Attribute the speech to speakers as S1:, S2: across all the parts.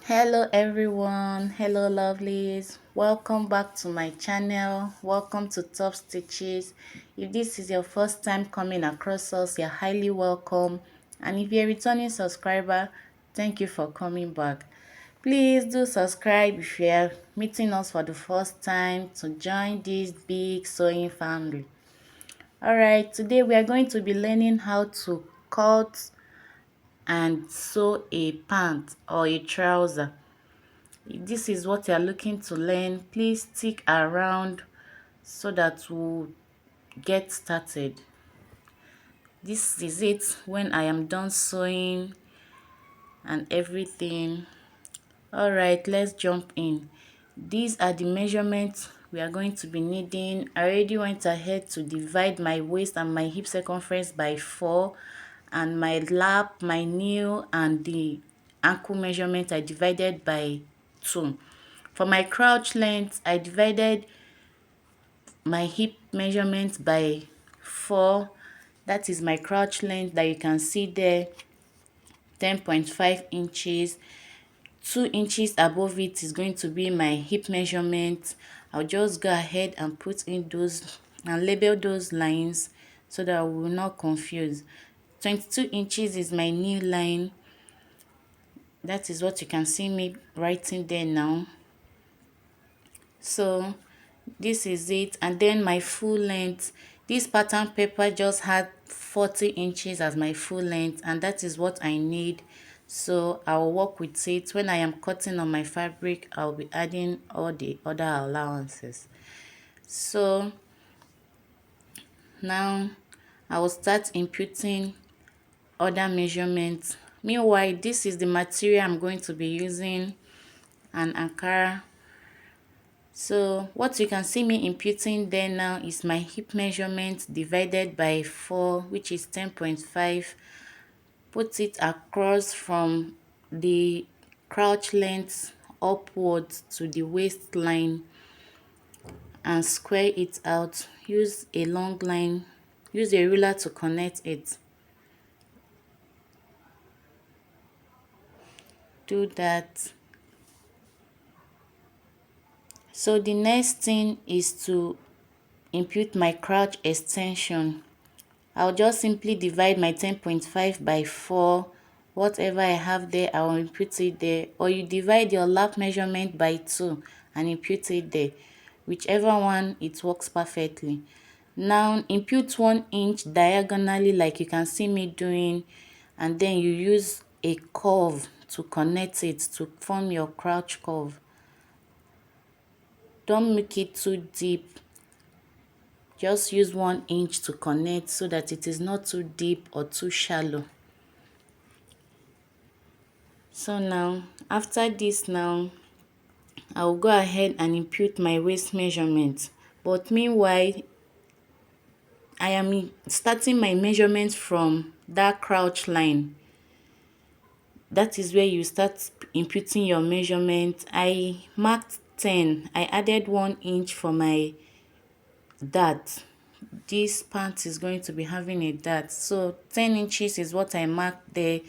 S1: Hello everyone, hello lovelies, welcome back to my channel, welcome to Top Stitches. If this is your first time coming across us, you're highly welcome, and if you're a returning subscriber, thank you for coming back. Please do subscribe if you're meeting us for the first time to join this big sewing family. Alright, today we are going to be learning how to cut and sew a pant or a trouser. If this is what you're looking to learn, please stick around so that we'll get started. This is it when I am done sewing and everything. All right, let's jump in. These are the measurements we are going to be needing. I already went ahead to divide my waist and my hip circumference by 4, and my lap, my knee, and the ankle measurement I divided by 2. For my crouch length, I divided my hip measurement by 4. That is my crouch length that you can see there, 10.5 inches. 2 inches above it is going to be my hip measurement. I'll just go ahead and put in those and label those lines so that I will not confuse. 22 inches is my knee line. That is what you can see me writing there now. So this is it, and then my full length. This pattern paper just had 40 inches as my full length, and that is what I need. So I'll work with it. When I am cutting on my fabric, I'll be adding all the other allowances. So now I will start inputting other measurements. Meanwhile, this is the material I'm going to be using, an Ankara. So what you can see me imputing there now is my hip measurement divided by 4, which is 10.5. Put it across from the crouch length upwards to the waistline and square it out. Use a long line, use a ruler to connect it. Do that. So the next thing is to impute my crouch extension. I'll just simply divide my 10.5 by 4. Whatever I have there, I'll input it there. Or you divide your lap measurement by 2 and input it there. Whichever one, it works perfectly. Now, input 1 inch diagonally like you can see me doing. And then you use a curve to connect it to form your crouch curve. Don't make it too deep. Just use 1 inch to connect so that it is not too deep or too shallow. So now, after this now, I'll go ahead and input my waist measurement. But meanwhile, I am starting my measurement from that crouch line. That is where you start inputting your measurement. I marked 10. I added 1 inch for my dart. This pant is going to be having a dart, so 10 inches is what I marked there,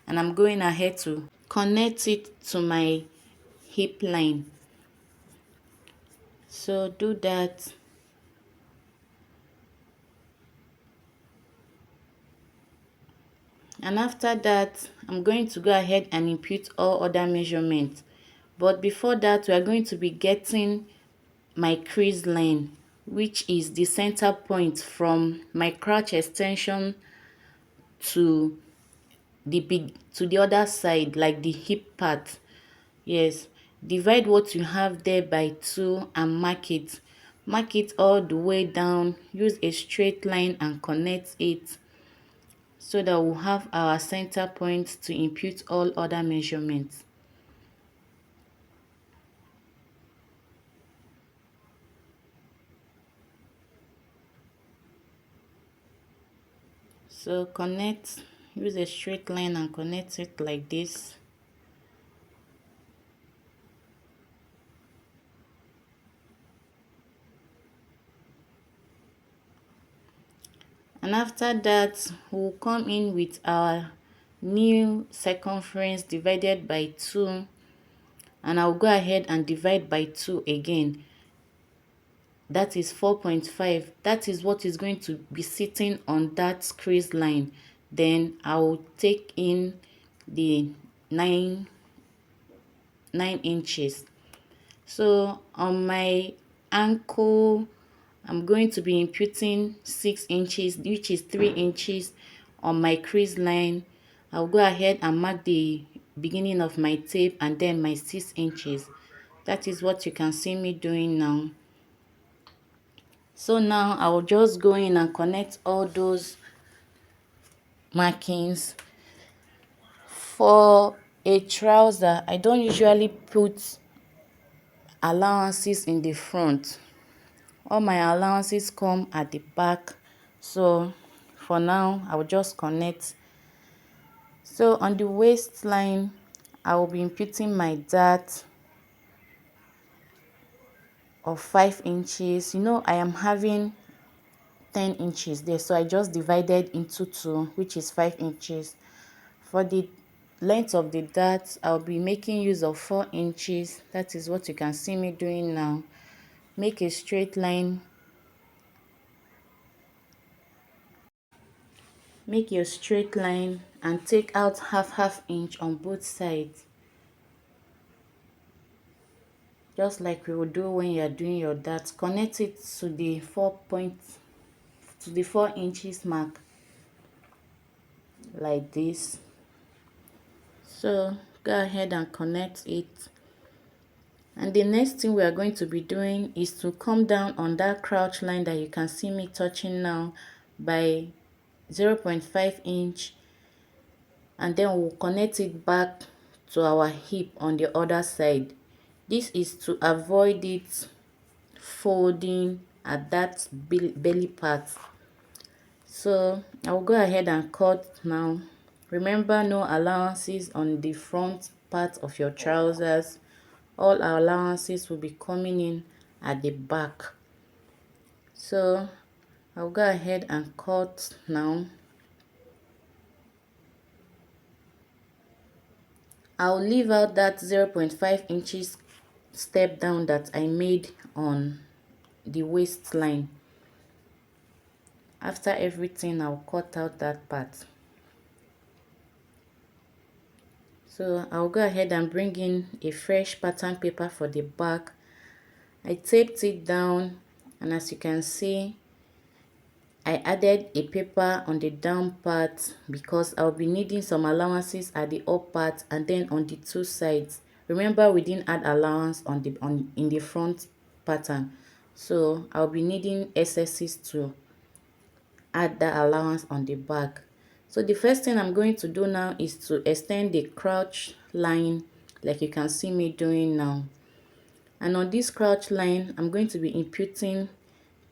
S1: and I'm going ahead to connect it to my hip line. So do that. And after that, I'm going to go ahead and input all other measurements. But before that, we are going to be getting my crease line, which is the center point from my crotch extension to the other side, like the hip part. Yes, divide what you have there by 2 and mark it. Mark it all the way down. Use a straight line and connect it so that we'll have our center point to impute all other measurements. So connect, use a straight line and connect it like this. And after that, we'll come in with our new circumference divided by 2. and I'll go ahead and divide by 2 again. That is 4.5. That is what is going to be sitting on that crease line. Then I'll take in the 9 inches. So on my ankle, I'm going to be imputing 6 inches, which is 3 inches on my crease line. I'll go ahead and mark the beginning of my tape and then my 6 inches. That is what you can see me doing now. So now I will just go in and connect all those markings. For a trouser, I don't usually put allowances in the front. All my allowances come at the back. So for now, I will just connect. So on the waistline, I will be imputing my dart of 5 inches. I am having 10 inches there, so I just divided into 2, which is 5 inches. For the length of the dart, I'll be making use of 4 inches. That is what you can see me doing now. Make a straight line. Make your straight line and take out half inch on both sides, just like we would do when you are doing your dart. Connect it to the 4 inches mark, like this. So go ahead and connect it. And the next thing we are going to be doing is to come down on that crouch line that you can see me touching now by 0.5 inch, and then we'll connect it back to our hip on the other side. This is to avoid it folding at that belly part. So I'll go ahead and cut now. Remember, no allowances on the front part of your trousers. All our allowances will be coming in at the back. So I'll go ahead and cut now. I'll leave out that 0.5 inches step down that I made on the waistline. After everything, I'll cut out that part. So I'll go ahead and bring in a fresh pattern paper for the back. I taped it down, and as you can see, I added a paper on the down part because I'll be needing some allowances at the up part and then on the 2 sides. Remember, we didn't add allowance in the front pattern, so I'll be needing excesses to add that allowance on the back. So the first thing I'm going to do now is to extend the crouch line, like you can see me doing now. And on this crouch line, I'm going to be imputing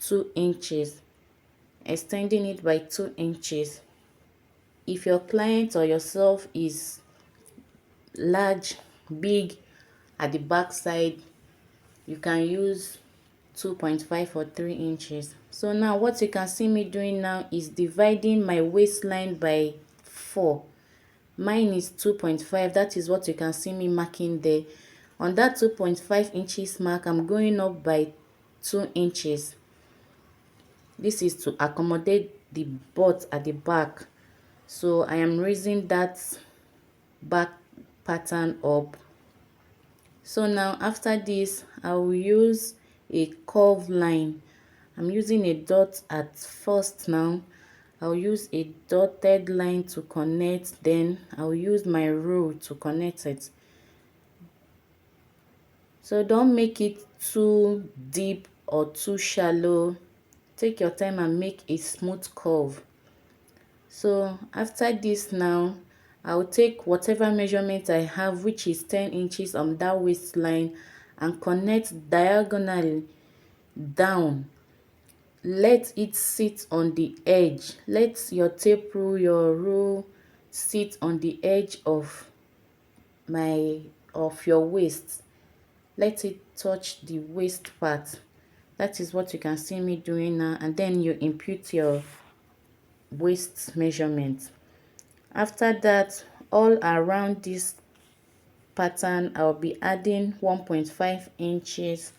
S1: 2 inches, extending it by 2 inches. If your client or yourself is large, big at the back side, you can use 2.5 or 3 inches. So now what you can see me doing now is dividing my waistline by 4. Mine is 2.5. That is what you can see me marking there. On that 2.5 inches mark, I'm going up by 2 inches. This is to accommodate the butt at the back. So I am raising that back pattern up. So now after this, I will use a curve line. I'm using a dot at first now. I'll use a dotted line to connect, then I'll use my rule to connect it. So don't make it too deep or too shallow. Take your time and make a smooth curve. So after this now, I'll take whatever measurement I have, which is 10 inches on that waistline, and connect diagonally down. Let it sit on the edge. Let your tape rule, your rule sit on the edge of your waist. Let it touch the waist part. That is what you can see me doing now, and then you impute your waist measurement. After that, all around this pattern, I'll be adding 1.5 inches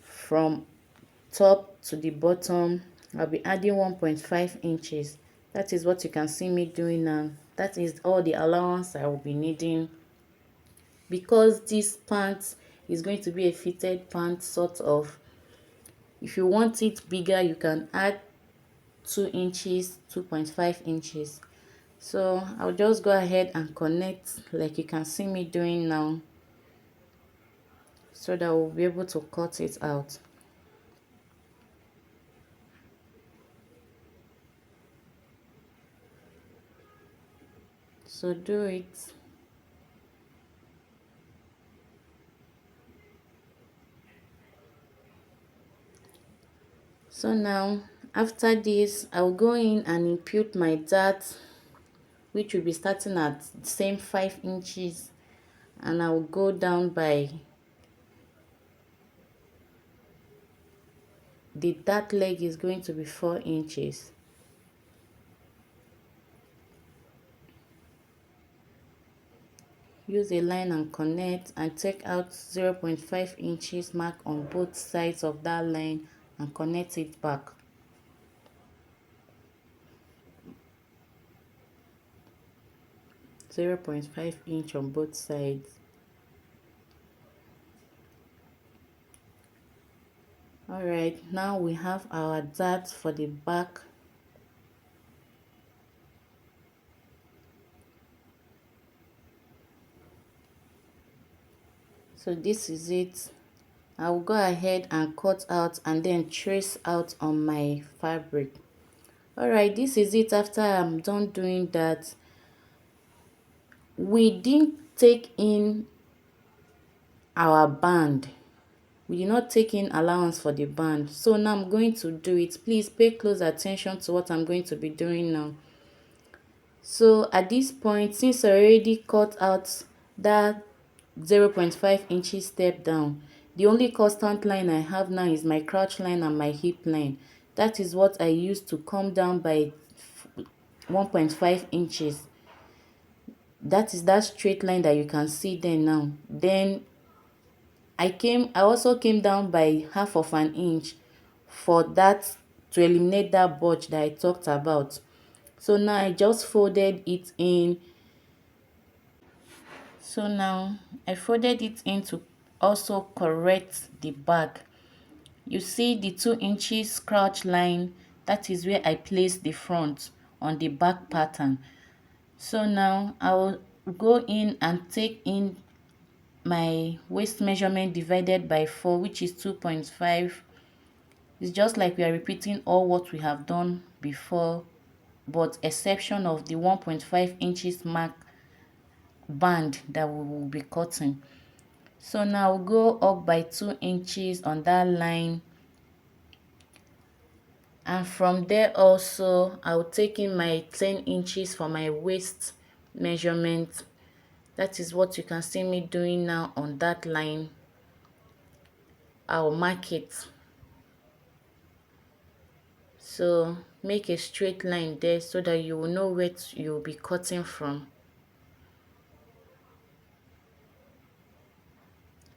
S1: from top to the bottom. I'll be adding 1.5 inches. That is what you can see me doing now. That is all the allowance I will be needing, because this pant is going to be a fitted pant sort of. If you want it bigger, you can add 2 inches, 2.5 inches. So I'll just go ahead and connect like you can see me doing now, so that we'll be able to cut it out. So do it. So now after this, I'll go in and impute my dart, which will be starting at the same 5 inches, and I'll go down by the dart leg is going to be 4 inches. Use a line and connect, and take out 0.5 inches mark on both sides of that line and connect it back. Zero 0.5 inch on both sides. Alright, now we have our dart for the back. So this is it. I'll go ahead and cut out and then trace out on my fabric. Alright, this is it. After I'm done doing that, we didn't take in our band. We did not take in allowance for the band. So now I'm going to do it. Please pay close attention to what I'm going to be doing now. So at this point, since I already cut out that 0.5 inches step down, the only constant line I have now is my crotch line and my hip line. That is what I use to come down by 1.5 inches. That is that straight line that you can see there now. Then I also came down by half of an inch for that, to eliminate that bulge that I talked about. So now I just folded it in. So now I folded it in to also correct the back. You see the 2 inches crotch line, that is where I placed the front on the back pattern. So now I will go in and take in my waist measurement divided by 4, which is 2.5. It's just like we are repeating all what we have done before, but exception of the 1.5 inches mark band that we will be cutting. So now go up by 2 inches on that line, and from there also I'll take in my 10 inches for my waist measurement. That is what you can see me doing now on that line. I'll mark it. So make a straight line there so that you will know where you'll be cutting from.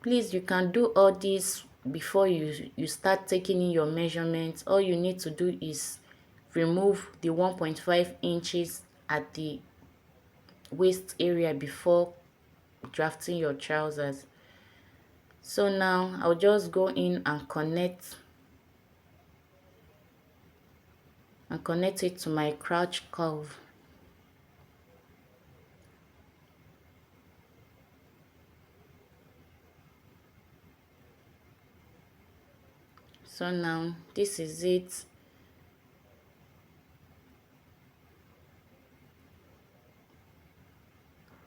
S1: Please, you can do all this before you start taking in your measurements. All you need to do is remove the 1.5 inches at the waist area before drafting your trousers. So now I'll just go in and connect it to my crotch curve. So now this is it.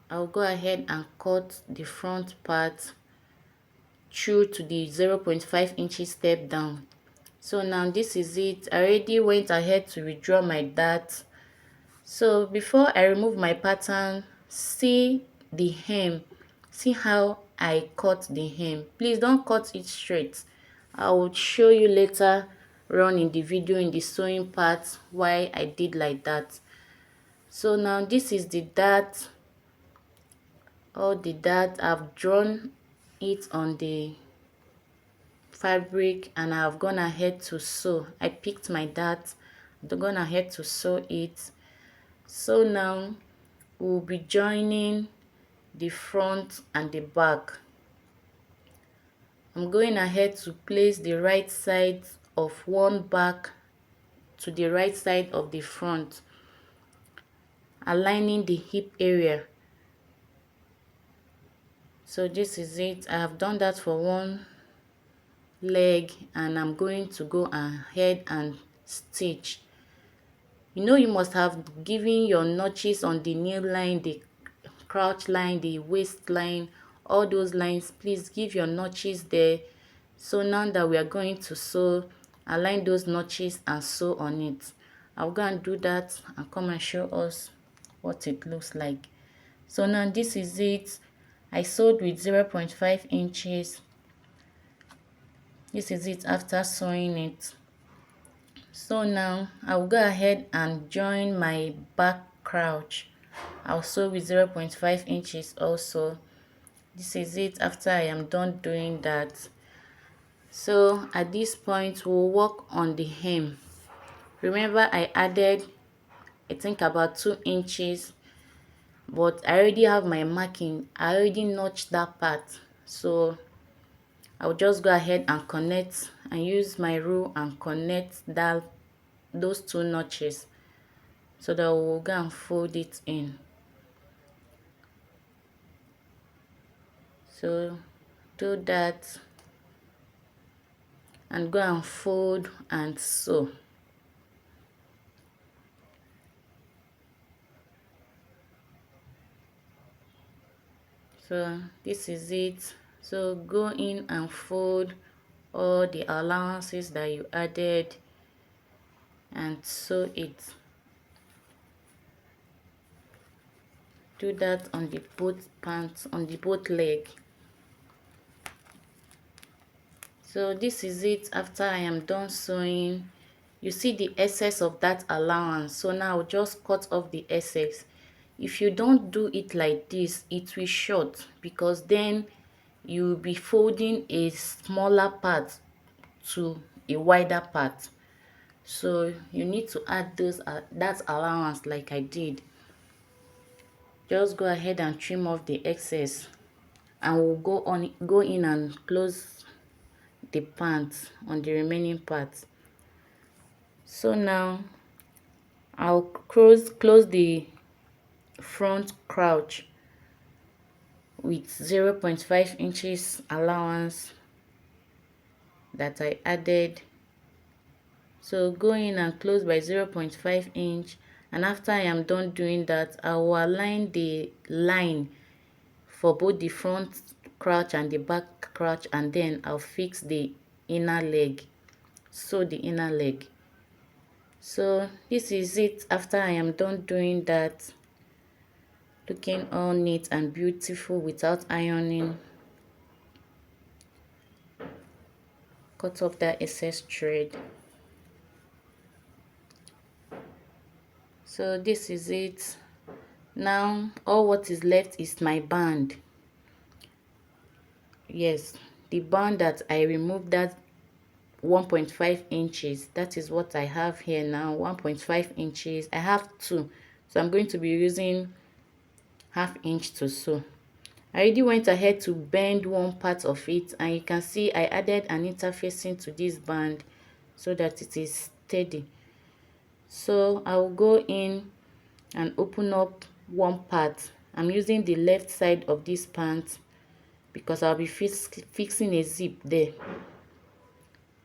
S1: I'll go ahead and cut the front part through to the 0.5 inches step down. So now this is it. I already went ahead to withdraw my dart. So before I remove my pattern, see the hem. See how I cut the hem. Please don't cut it straight. I will show you later on in the video, in the sewing part, why I did like that. So now this is the dart all the dart. I've drawn it on the fabric and I've gone ahead to sew. I picked my dart, I've gone ahead to sew it. So now we'll be joining the front and the back. I'm going ahead to place the right side of one back to the right side of the front, aligning the hip area. So this is it. I have done that for one leg and I'm going to go ahead and stitch. You know, you must have given your notches on the nail line, the crotch line, the waistline, all those lines. Please give your notches there. So now that we are going to sew, align those notches and sew on it. I'll go and do that and come and show us what it looks like. So now this is it. I sewed with 0.5 inches. This is it after sewing it. So now I'll go ahead and join my back crouch. I'll sew with 0.5 inches also. This is it after I am done doing that. So at this point we'll work on the hem. Remember I added, I think, about 2 inches, but I already have my marking. I already notched that part, so I'll just go ahead and connect and use my rule and connect those 2 notches, so that we'll go and fold it in. So do that and go and fold and sew. So this is it. So go in and fold all the allowances that you added and sew it. Do that on the both pants, on the both leg. So this is it after I am done sewing. You see the excess of that allowance, so now I'll just cut off the excess. If you don't do it like this, it will short, because then you'll be folding a smaller part to a wider part. So you need to add that allowance like I did. Just go ahead and trim off the excess and we'll go in and close the pants on the remaining part. So now I'll close the front crouch with 0.5 inches allowance that I added. So go in and close by 0.5 inch, and after I am done doing that, I will align the line for both the front crouch and the back crouch, and then I'll fix the inner leg, sew the inner leg. So this is it after I am done doing that, looking all neat and beautiful without ironing. Cut off that excess thread. So this is it. Now all what is left is my band. Yes, the band that I removed, that 1.5 inches, that is what I have here now. 1.5 inches. I have 2, so I'm going to be using ½ inch to sew. I already went ahead to bend one part of it, and you can see I added an interfacing to this band so that it is steady. So I will go in and open up one part. I'm using the left side of this pant because I'll be fixing a zip there.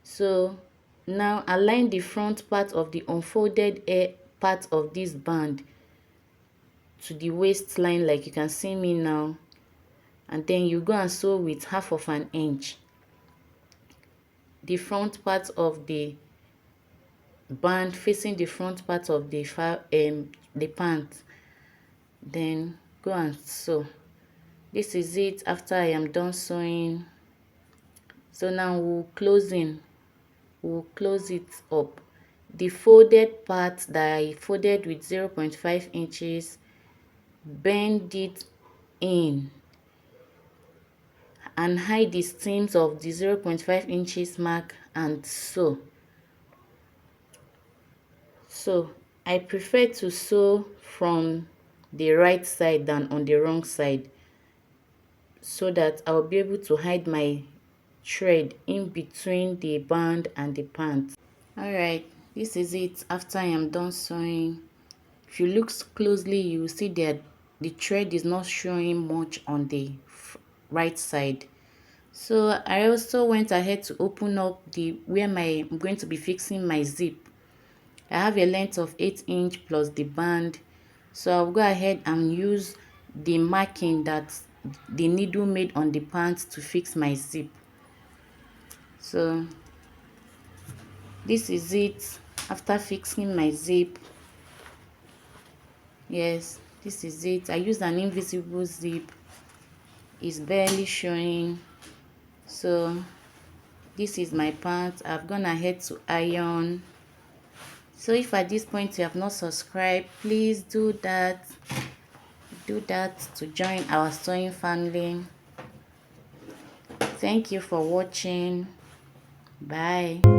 S1: So now align the front part of the unfolded part of this band to the waistline like you can see me now, and then you go and sew with ½ inch the front part of the band facing the front part of the pant. Then go and sew. This is it after I am done sewing. So now we'll close it up. The folded part that I folded with 0.5 inches, bend it in and hide the seams of the 0.5 inches mark and sew. So I prefer to sew from the right side than on the wrong side, so that I'll be able to hide my thread in between the band and the pant. Alright, this is it after I am done sewing. If you look closely, you will see that the thread is not showing much on the right side. So I also went ahead to open up the where I'm going to be fixing my zip. I have a length of 8" plus the band. So I'll go ahead and use the marking that the needle made on the pants to fix my zip. So this is it after fixing my zip. Yes, this is it. I used an invisible zip. It's barely showing. So this is my pants. I've gone ahead to iron. So if at this point you have not subscribed, please do that. Do that to join our sewing family. Thank you for watching. Bye.